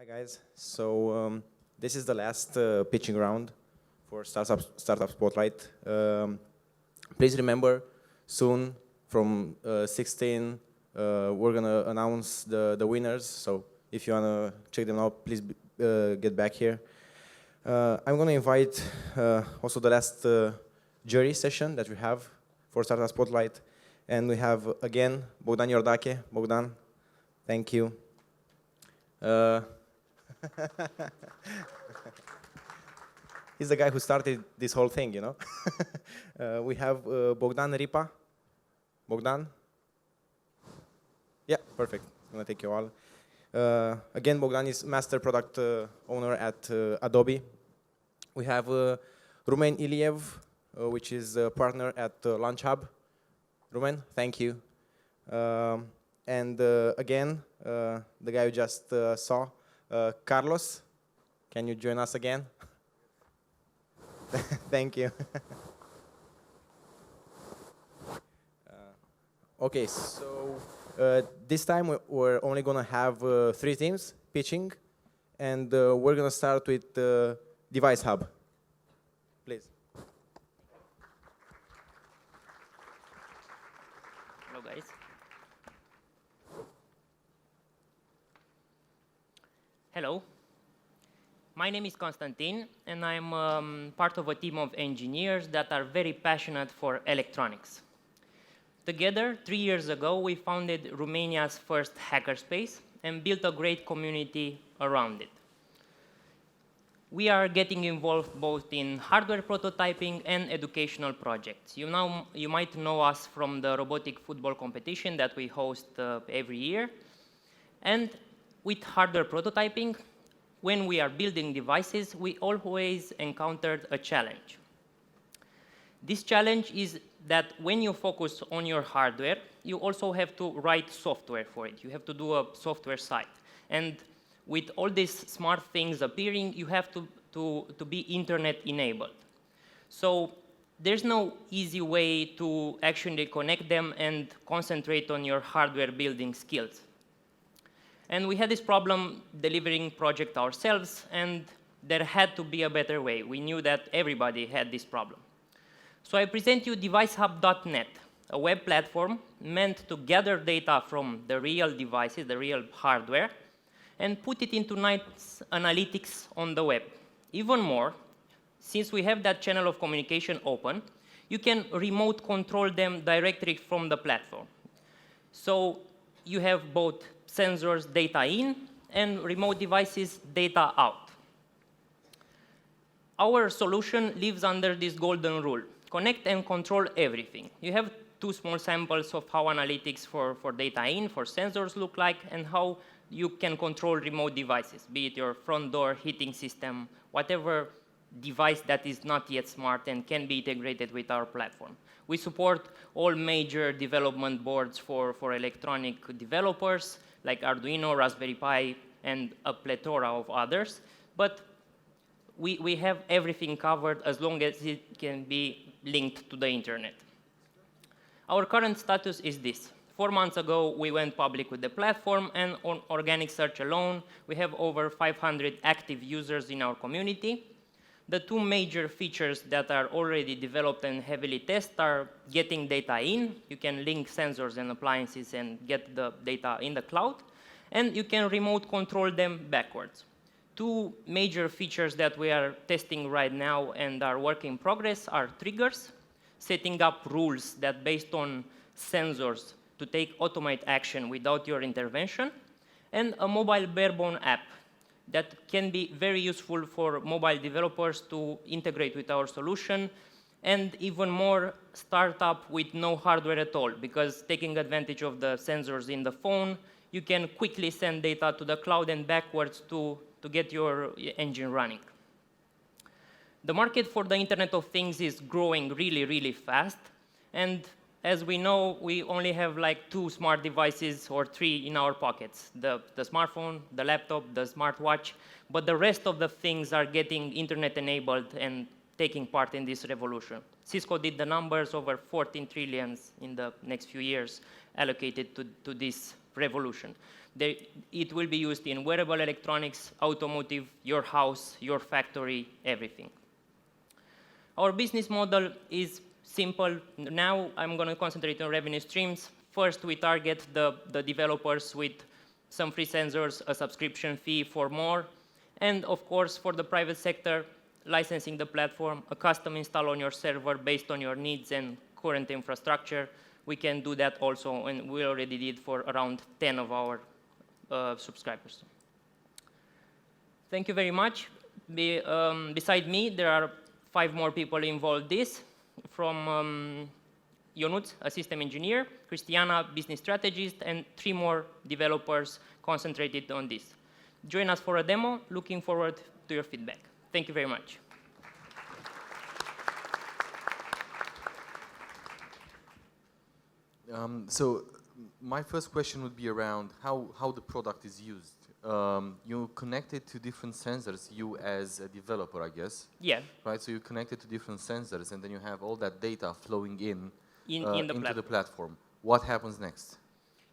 Hi guys. So this is the last pitching round for Startup Spotlight. Please remember, soon from 16, we're gonna announce the winners. So if you wanna check them out, please get back here. I'm gonna invite also the last jury session that we have for Startup Spotlight, and we have again Bogdan Iordache. Bogdan, thank you. He's the guy who started this whole thing, you know. We have Bogdan Ripa. Bogdan? Yeah, perfect. I'm gonna take you all. Again, Bogdan is master product owner at Adobe. We have Rumen Iliev, which is a partner at LaunchHub. Rumen, thank you. And again, the guy you just saw, Carlos, can you join us again? Thank you. Okay, so this time we're only going to have 3 teams pitching, and we're going to start with Devicehub. Please. Hello, guys. Hello. My name is Constantin, and I'm part of a team of engineers that are very passionate for electronics. Together, 3 years ago, we founded Romania's first hackerspace and built a great community around it. We are getting involved both in hardware prototyping and educational projects. You might know us from the robotic football competition that we host every year. And with hardware prototyping, when we are building devices, we always encountered a challenge. This challenge is that when you focus on your hardware, you also have to write software for it. You have to do a software side. And with all these smart things appearing, you have to be internet enabled. So there's no easy way to actually connect them and concentrate on your hardware building skills. And we had this problem delivering project ourselves, and there had to be a better way. We knew that everybody had this problem. So I present you Devicehub.net, a web platform meant to gather data from the real devices, the real hardware, and put it into nice analytics on the web. Even more, since we have that channel of communication open, you can remote control them directly from the platform. So you have both sensors data in and remote devices data out. Our solution lives under this golden rule: connect and control everything. You have 2 small samples of how analytics for data in, for sensors look like, and how you can control remote devices, be it your front door, heating system, whatever device that is not yet smart and can be integrated with our platform. We support all major development boards for electronic developers, like Arduino, Raspberry Pi, and a plethora of others. But we have everything covered as long as it can be linked to the internet. Our current status is this. 4 months ago, we went public with the platform, and on organic search alone, we have over 500 active users in our community. The 2 major features that are already developed and heavily tested are getting data in. You can link sensors and appliances and get the data in the cloud. And you can remote control them backwards. 2 major features that we are testing right now and are work in progress are triggers, setting up rules that based on sensors to take automate action without your intervention, and a mobile barebone app that can be very useful for mobile developers to integrate with our solution, and even more startup with no hardware at all, because taking advantage of the sensors in the phone, you can quickly send data to the cloud and backwards to get your engine running. The market for the Internet of Things is growing really, really fast, and as we know, we only have like 2 smart devices or 3 in our pockets, the smartphone, the laptop, the smartwatch, but the rest of the things are getting internet enabled and taking part in this revolution. Cisco did the numbers, over 14 trillion in the next few years allocated to this revolution. It will be used in wearable electronics, automotive, your house, your factory, everything. Our business model is simple. Now I'm going to concentrate on revenue streams. First, we target the developers with some free sensors, a subscription fee for more, and of course, for the private sector, licensing the platform, a custom install on your server based on your needs and current infrastructure. We can do that also, and we already did for around 10 of our subscribers. Thank you very much. Beside me, there are 5 more people involved in this, from Ionut, a system engineer, Christiana, business strategist, and 3 more developers concentrated on this. Join us for a demo. Looking forward to your feedback. Thank you very much. So my first question would be around how the product is used. You connect it to different sensors, you as a developer, I guess. Yeah. Right, so you connect it to different sensors, and then you have all that data flowing into the platform. What happens next?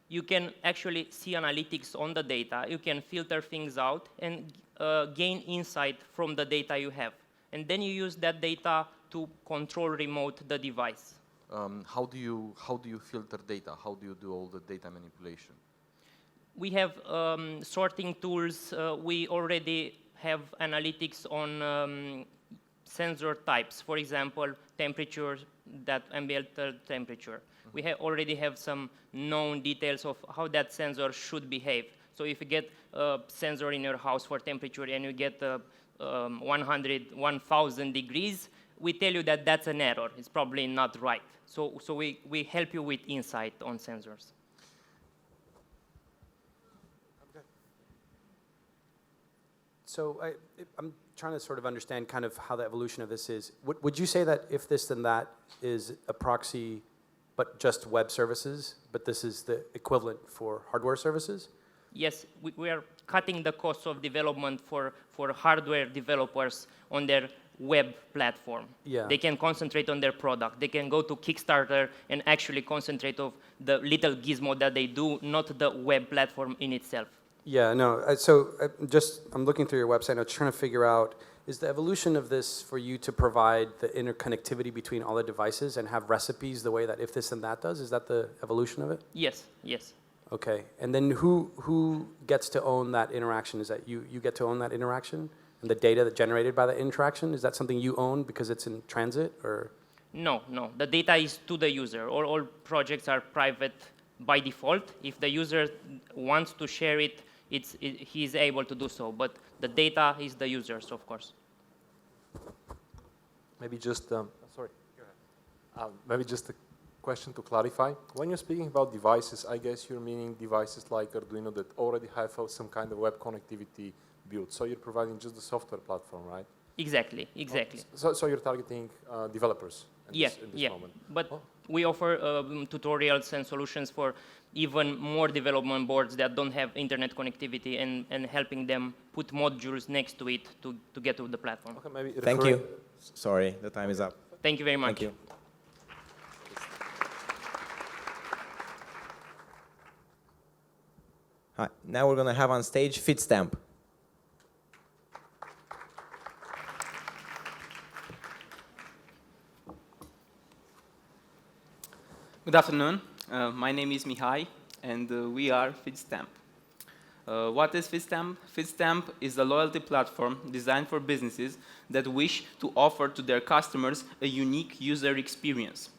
You can actually see analytics on the data. You can filter things out and gain insight from the data you have. And then you use that data to control remote the device. How do you filter data? How do you do all the data manipulation? We have sorting tools. We already have analytics on sensor types. For example, temperature, that ambient temperature. We already have some known details of how that sensor should behave. So if you get a sensor in your house for temperature and you get 1,000 degrees, we tell you that that's an error. It's probably not right. So we help you with insight on sensors. So I'm trying to sort of understand kind of how the evolution of this is. Would you say that if this then that is a proxy, but just web services, but this is the equivalent for hardware services? Yes, we are cutting the cost of development for hardware developers on their web platform. Yeah. They can concentrate on their product. They can go to Kickstarter and actually concentrate on the little gizmo that they do, not the web platform in itself. Yeah, no. I'm looking through your website and I'm trying to figure out, is the evolution of this for you to provide the interconnectivity between all the devices and have recipes the way that if this and that does? Is that the evolution of it? Yes, yes. Okay, and then who gets to own that interaction? Is that you get to own that interaction? And the data that generated by the interaction, is that something you own because it's in transit, or? No. The data is to the user. All projects are private by default. If the user wants to share it, he is able to do so. But the data is the user's, of course. Maybe just, sorry. Go ahead. Maybe just a question to clarify. When you're speaking about devices, I guess you're meaning devices like Arduino that already have some kind of web connectivity built. So you're providing just the software platform, right? Exactly. So you're targeting developers in this moment? But we offer tutorials and solutions for even more development boards that don't have internet connectivity and helping them put modules next to it to get to the platform. Okay, maybe Thank you. Sorry, the time is up. Thank you very much. Thank you. Hi. Now we're going to have on stage FeedStamp. Good afternoon. My name is Mihai, and we are FeedStamp. What is FeedStamp? FeedStamp is a loyalty platform designed for businesses that wish to offer to their customers a unique user experience.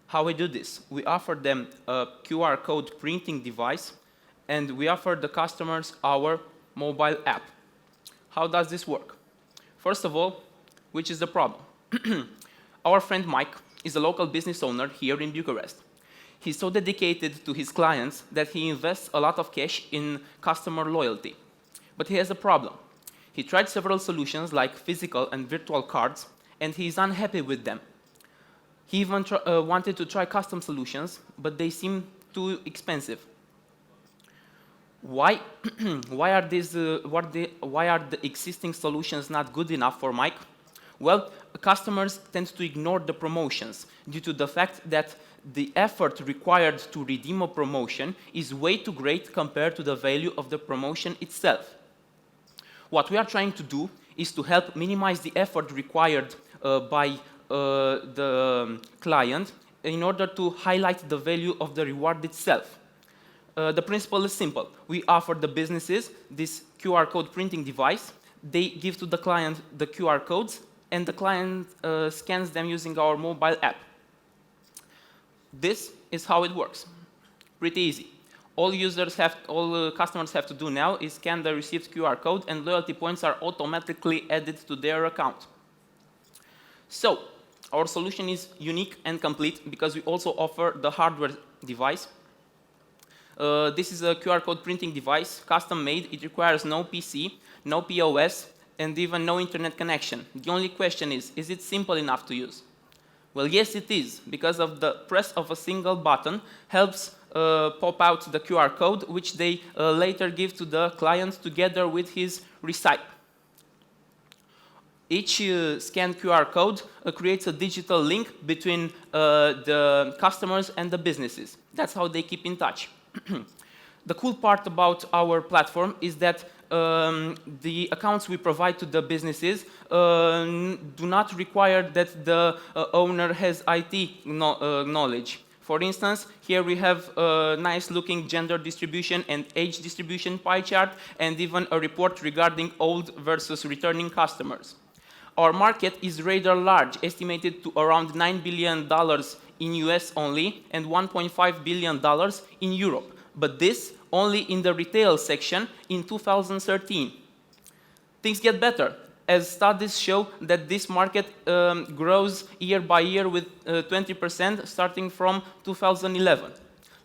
How we do this? We offer them a QR code printing device, and we offer the customers our mobile app. How does this work? First of all, which is the problem? Our friend Mike is a local business owner here in Bucharest. He's so dedicated to his clients that he invests a lot of cash in customer loyalty. But he has a problem. He tried several solutions like physical and virtual cards, and he is unhappy with them. He even wanted to try custom solutions, but they seem too expensive. Why are the existing solutions not good enough for Mike? Well, customers tend to ignore the promotions due to the fact that the effort required to redeem a promotion is way too great compared to the value of the promotion itself. What we are trying to do is to help minimize the effort required by the client in order to highlight the value of the reward itself. The principle is simple. We offer the businesses this QR code printing device. They give to the client the QR codes, and the client scans them using our mobile app. This is how it works. Pretty easy. All customers have to do now is scan the received QR code, and loyalty points are automatically added to their account. So, our solution is unique and complete because we also offer the hardware device. This is a QR code printing device, custom made. It requires no PC, no POS, and even no internet connection. The only question is it simple enough to use? Well, yes, it is, because of the press of a single button helps pop out the QR code, which they later give to the client together with his receipt. Each scanned QR code creates a digital link between the customers and the businesses. That's how they keep in touch. The cool part about our platform is that the accounts we provide to the businesses do not require that the owner has IT knowledge. For instance, here we have a nice looking gender distribution and age distribution pie chart, and even a report regarding old versus returning customers. Our market is rather large, estimated to around $9 billion in US only, and $1.5 billion in Europe. But this only in the retail section in 2013. Things get better, as studies show that this market grows year by year with 20% starting from 2011.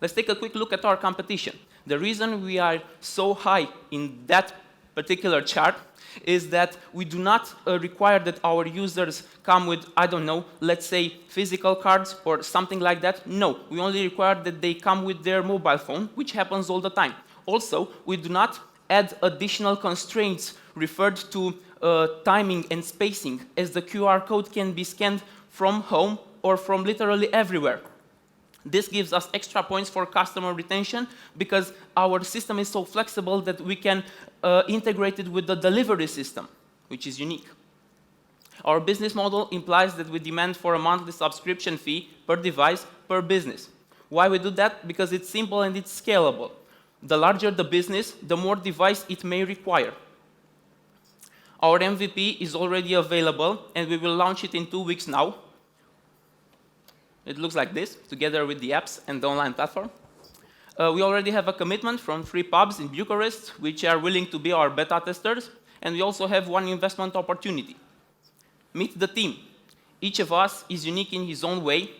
Let's take a quick look at our competition. The reason we are so high in that particular chart is that we do not require that our users come with, I don't know, let's say physical cards or something like that. No, we only require that they come with their mobile phone, which happens all the time. Also, we do not add additional constraints referred to timing and spacing, as the QR code can be scanned from home or from literally everywhere. This gives us extra points for customer retention because our system is so flexible that we can integrate it with the delivery system, which is unique. Our business model implies that we demand for a monthly subscription fee per device per business. Why we do that? Because it's simple and it's scalable. The larger the business, the more device it may require. Our MVP is already available, and we will launch it in 2 weeks now. It looks like this, together with the apps and the online platform. We already have a commitment from 3 pubs in Bucharest, which are willing to be our beta testers, and we also have 1 investment opportunity. Meet the team. Each of us is unique in his own way,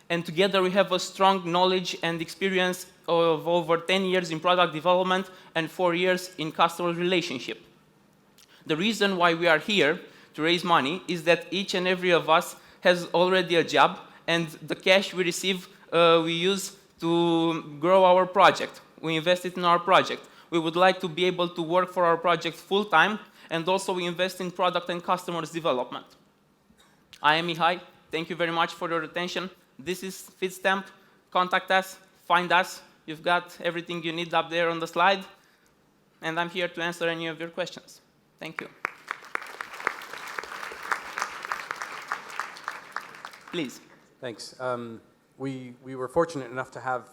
and together we have a strong knowledge and experience of over 10 years in product development and 4 years in customer relationship. The reason why we are here to raise money is that each and every of us has already a job, and the cash we receive, we use to grow our project. We invest it in our project. We would like to be able to work for our project full-time, and also we invest in product and customers development. I am Mihai. Thank you very much for your attention. This is FeedStamp. Contact us, find us. You've got everything you need up there on the slide, and I'm here to answer any of your questions. Thank you. Please. Thanks. We were fortunate enough to have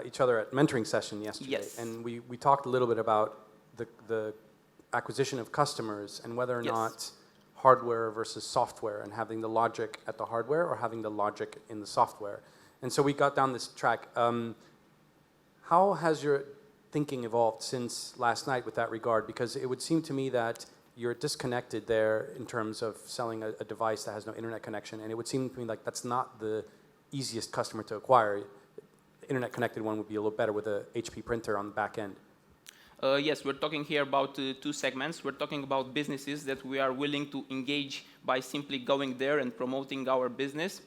each other at mentoring session yesterday. Yes. And we talked a little bit about the acquisition of customers and whether or Yes. not hardware versus software, and having the logic at the hardware or having the logic in the software. And so we got down this track. How has your thinking evolved since last night with that regard? Because it would seem to me that you're disconnected there in terms of selling a device that has no internet connection, and it would seem to me like that's not the easiest customer to acquire. The internet connected one would be a little better with a HP printer on the back end. Yes, we're talking here about 2 segments. We're talking about businesses that we are willing to engage by simply going there and promoting our business,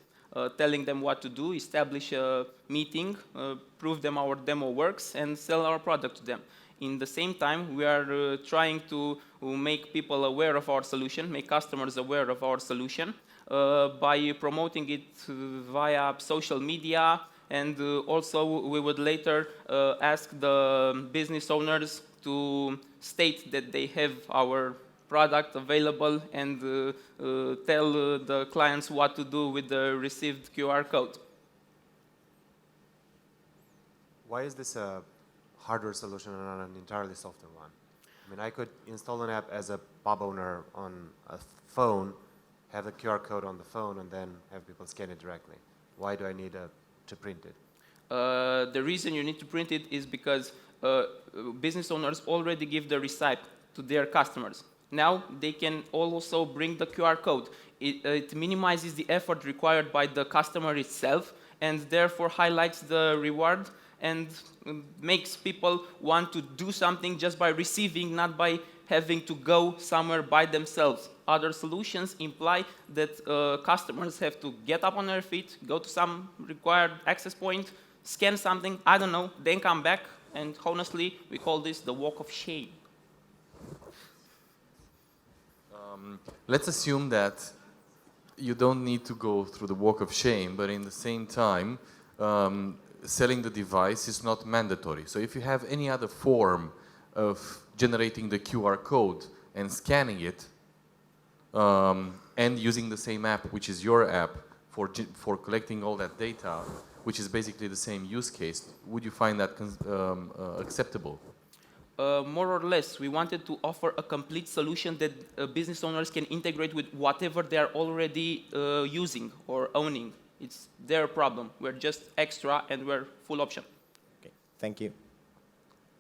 telling them what to do, establish a meeting, prove them our demo works, and sell our product to them. In the same time, we are trying to make people aware of our solution, make customers aware of our solution by promoting it via social media and also we would later ask the business owners to state that they have our product available and tell the clients what to do with the received QR code. Why is this a hardware solution and not an entirely software one? I mean, I could install an app as a pub owner on a phone, have the QR code on the phone, and then have people scan it directly. Why do I need to print it? The reason you need to print it is because business owners already give the receipt to their customers. Now they can also bring the QR code. It minimizes the effort required by the customer itself and therefore highlights the reward and makes people want to do something just by receiving, not by having to go somewhere by themselves. Other solutions imply that customers have to get up on their feet, go to some required access point, scan something, I don't know, then come back, and honestly, we call this the walk of shame. Let's assume that you don't need to go through the walk of shame, but in the same time, selling the device is not mandatory. So if you have any other form of generating the QR code and scanning it, and using the same app, which is your app, for collecting all that data, which is basically the same use case, would you find that acceptable? More or less, we wanted to offer a complete solution that business owners can integrate with whatever they are already using or owning. It's their problem. We're just extra and we're full option. Okay. Thank you.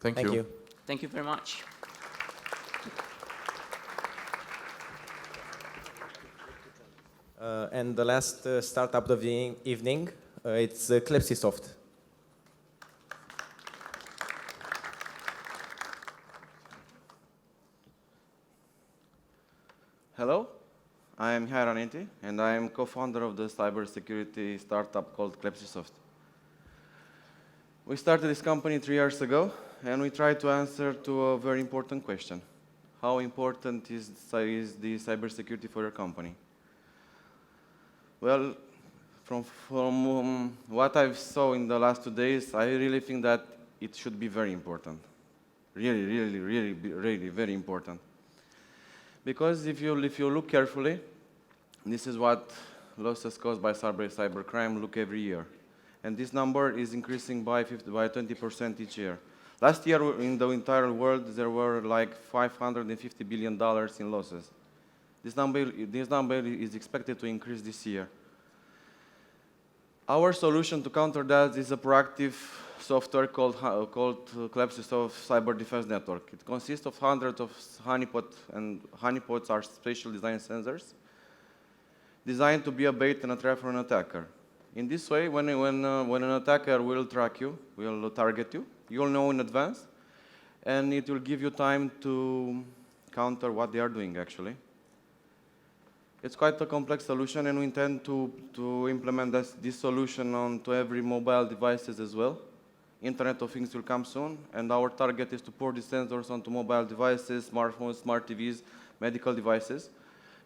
Thank Thank you. you. Thank you very much. And the last startup of the evening, it's Clepsisoft. Hello, I am Mihai Raneti, and I am co-founder of the cybersecurity startup called Clepsisoft. We started this company 3 years ago, and we tried to answer to a very important question. How important is the cybersecurity for your company? Well, from what I saw in the last 2 days, I really think that it should be very important. Really very important. Because if you look carefully, this is what losses caused by cybercrime look every year. And this number is increasing by 20% each year. Last year, in the entire world, there were like $550 billion in losses. This number is expected to increase this year. Our solution to counter that is a proactive software called Clepsisoft Cyber Defense Network. It consists of hundreds of honeypots, and honeypots are special design sensors designed to be a bait and a trap for an attacker. In this way, when an attacker will track you, will target you, you'll know in advance, and it will give you time to counter what they are doing, actually. It's quite a complex solution, and we intend to implement this solution onto every mobile devices as well. Internet of Things will come soon, and our target is to port these sensors onto mobile devices, smartphones, smart TVs, medical devices.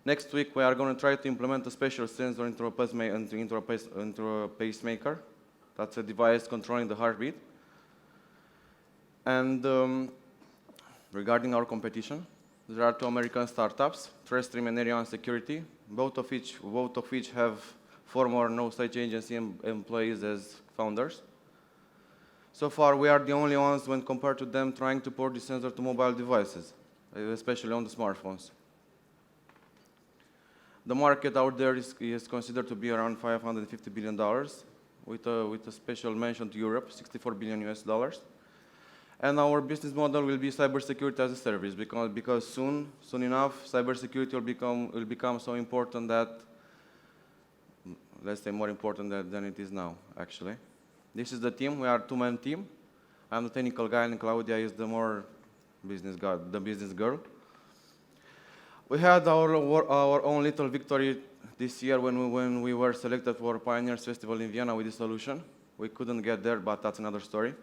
Next week, we are going to try to implement a special sensor into a pacemaker. That's a device controlling the heartbeat. And regarding our competition, there are 2 American startups, Truststream and Area 1 Security, both of which have former no-such agency employees as founders. So far, we are the only ones, when compared to them, trying to port the sensor to mobile devices, especially on the smartphones. The market out there is considered to be around $550 billion, with a special mention to Europe, $64 billion US. And our business model will be cybersecurity as a service, because soon enough, cybersecurity will become so important that, let's say, more important than it is now, actually. This is the team. We are a 2-man team. I'm the technical guy, and Claudia is the more business girl. We had our own little victory this year when we were selected for Pioneers Festival in Vienna with this solution. We couldn't get there, but that's another story.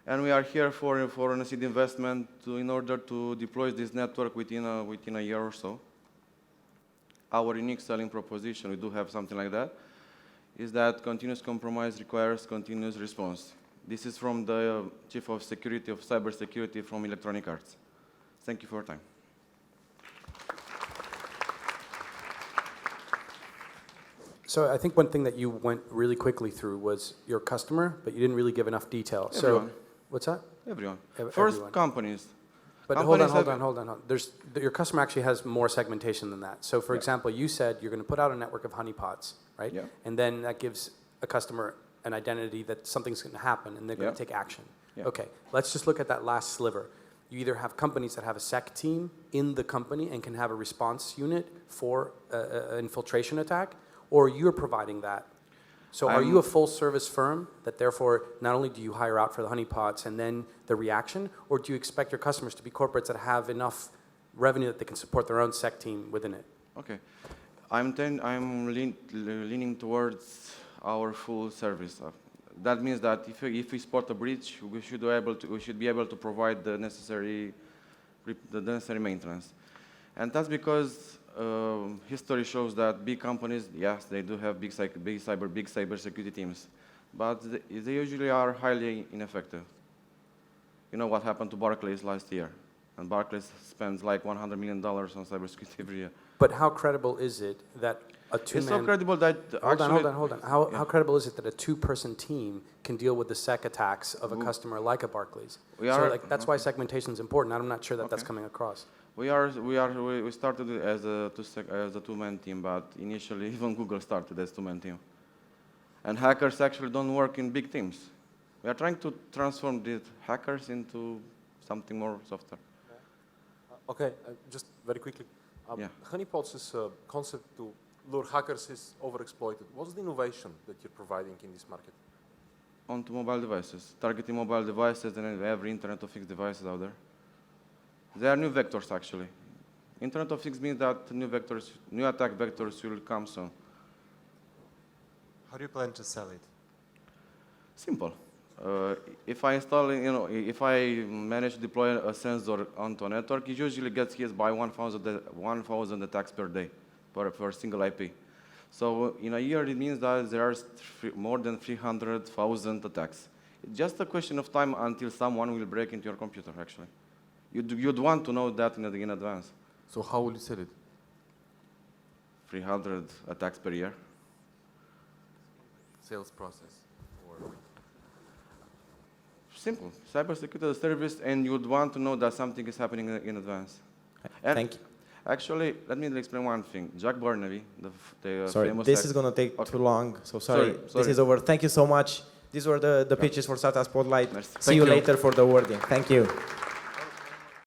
And we are here for an seed investment in order to deploy this network within a year or so. Our unique selling proposition, we do have something like that, is that continuous compromise requires continuous response. This is from the Chief of Security of Cybersecurity from Electronic Arts. Thank you for your time. So I think one thing that you went really quickly through was your customer, but you didn't really give enough detail. Everyone. So, what's that? Everyone. First, Everyone. companies. But Companies hold have- on. Your customer actually has more segmentation than that. So for Yeah. example, you said you're going to put out a network of honeypots, right? Yeah. And then that gives a customer an identity that something's going to happen and they're going Yeah. to take action. Yeah. Okay, let's just look at that last sliver. You either have companies that have a SEC team in the company and can have a response unit for an infiltration attack, or you're providing that. So are you a full service firm that therefore not only do you hire out for the honeypots and then the reaction, or do you expect your customers to be corporates that have enough revenue that they can support their own SEC team within it? Okay. I'm leaning towards our full service. That means that if we spot a breach, we should be able to provide the necessary maintenance. And that's because history shows that big companies, yes, they do have big cyber security teams, but they usually are highly ineffective. You know what happened to Barclays last year? And Barclays spends like $100 million on cybersecurity every year. But how credible is it that a two-man... It's so credible that Hold on. How credible is it that a two-person team can deal with the SEC attacks of a customer like a Barclays? That's why segmentation is important. I'm not sure that that's coming across. We started as a two-man team, but initially even Google started as a two-man team. And hackers actually don't work in big teams. We are trying to transform the hackers into something more software. Okay, just very quickly. Honeypots is a concept to lure hackers is overexploited. What's the innovation that you're providing in this market? Onto mobile devices, targeting mobile devices and every Internet of Things devices out there. They are new vectors, actually. Internet of Things means that new attack vectors will come soon. How do you plan to sell it? Simple. If I install, if I manage to deploy a sensor onto a network, it usually gets hit by 1,000 attacks per day for a single IP. So in a year, it means that there are more than 300,000 attacks. It's just a question of time until someone will break into your computer, actually. You'd want to know that in advance. So how will you sell it? 300 attacks per year. Sales process? Or Simple. Cybersecurity as a service, and you'd want to know that something is happening in advance. Thank you. Actually, let me explain one thing. Jack Barnaby, the Sorry, famous... this is going to take too long, so sorry. This is over. Thank you so much. These were the pitches for Startup Spotlight. Merci. See you later for the wording. Thank you.